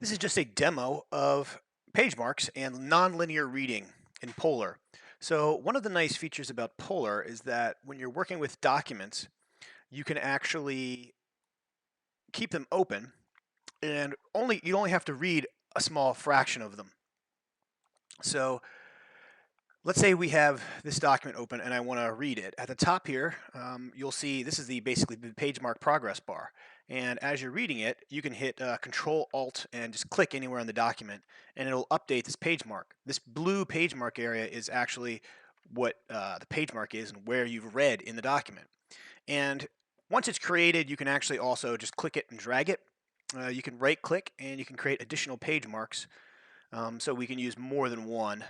This is just a demo of Pagemarks and nonlinear reading in Polar. So one of the nice features about Polar is that when you're working with documents, you can actually keep them open and you only have to read a small fraction of them. So let's say we have this document open and I want to read it. At the top here, you'll see this is basically the page mark progress bar. And as you're reading it, you can hit Control Alt and just click anywhere on the document, and it'll update this page mark. This blue page mark area is actually what the page mark is and where you've read in the document. And once it's created, you can actually also just click it and drag it. You can right click and you can create additional page marks. So we can use more than one.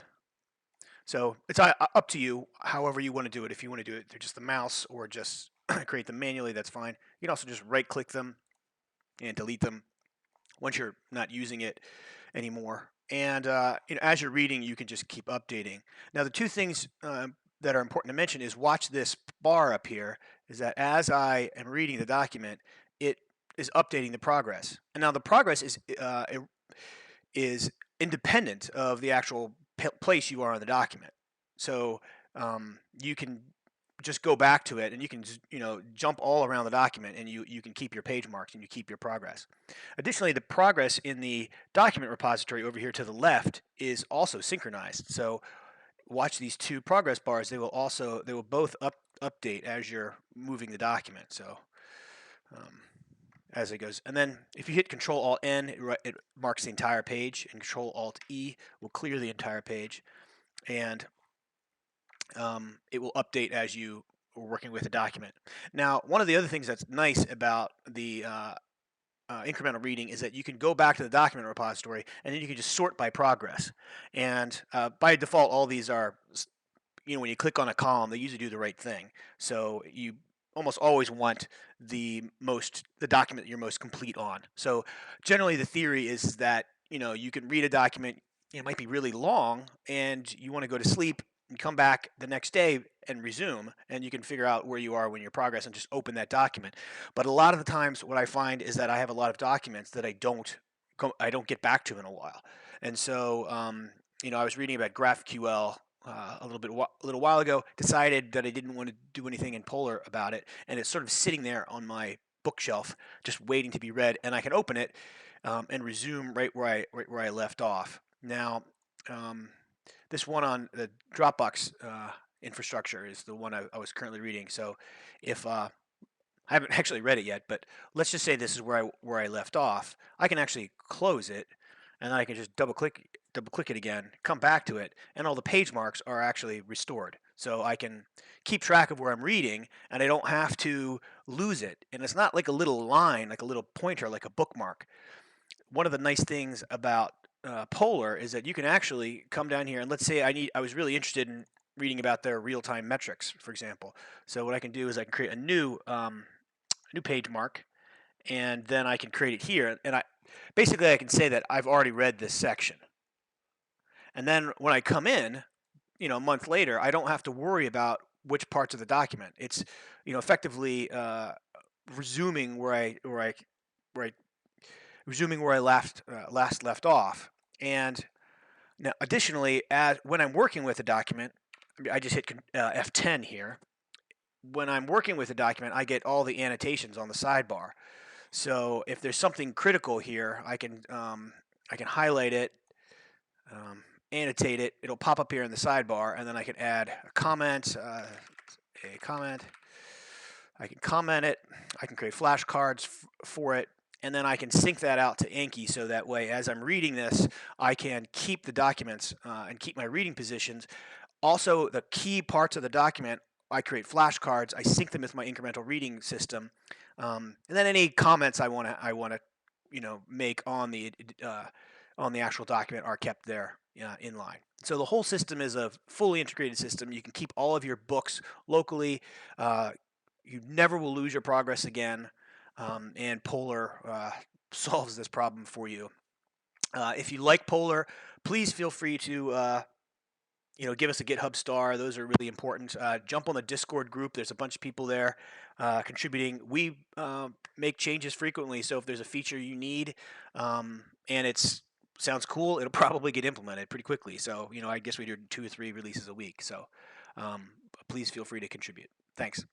So it's up to you, however you want to do it. If you want to do it through just the mouse or just create them manually, that's fine. You can also just right-click them and delete them once you're not using it anymore. And as you're reading, you can just keep updating. Now, the two things that are important to mention is watch this bar up here. Is that as I am reading the document, it is updating the progress. And now the progress is independent of the actual place you are on the document. So you can just go back to it and you can jump all around the document, and you can keep your page marks and you keep your progress. Additionally, the progress in the document repository over here to the left is also synchronized. So watch these two progress bars. They will both update as you're moving the document. So um, as it goes. And then if you hit Control Alt N, it marks the entire page, and Control Alt E will clear the entire page, and it will update as you are working with a document. Now, one of the other things that's nice about the incremental reading is that you can go back to the document repository and then you can just sort by progress. And by default, all these are, when you click on a column, they usually do the right thing. So you almost always want the document that you're most complete on. So generally, the theory is that you can read a document. It might be really long, and you want to go to sleep and come back the next day and resume, and you can figure out where you are when your progress and just open that document. But a lot of the times, what I find is that I have a lot of documents that I don't get back to in a while, and so I was reading about GraphQL a little while ago. Decided that I didn't want to do anything in Polar about it, and it's sort of sitting there on my bookshelf, just waiting to be read. And I can open it and resume right where I left off. Now, um, this one on the Dropbox infrastructure is the one I was currently reading. So if I haven't actually read it yet, but let's just say this is where I left off. I can actually close it, and then I can just double click it again, come back to it, and all the page marks are actually restored. So I can keep track of where I'm reading, and I don't have to lose it. And it's not like a little line, like a little pointer, like a bookmark. One of the nice things about Polar is that you can actually come down here and let's say I was really interested in reading about their real-time metrics, for example. So what I can do is I can create a new page mark, and then I can create it here. And I can say that I've already read this section. And then when I come in, a month later, I don't have to worry about which parts of the document. It's, effectively resuming where I resuming where I last left off. And now, additionally, as when I'm working with a document, I just hit F10 here. When I'm working with a document, I get all the annotations on the sidebar. So if there's something critical here, I can highlight it, annotate it. It'll pop up here in the sidebar, and then I can add a comment. A comment. I can comment it. I can create flashcards for it, and then I can sync that out to Anki, so that way, as I'm reading this, I can keep the documents and keep my reading positions. Also, the key parts of the document, I create flashcards. I sync them with my incremental reading system, and then any comments I want to make on the actual document are kept there in line. So the whole system is a fully integrated system. You can keep all of your books locally. You never will lose your progress again, and Polar solves this problem for you. If you like Polar, please feel free to give us a GitHub star. Those are really important. Jump on the Discord group. There's a bunch of people there contributing. We make changes frequently, so if there's a feature you need, and it's sounds cool. It'll probably get implemented pretty quickly. So, I guess we do 2 or 3 releases a week. So, please feel free to contribute. Thanks.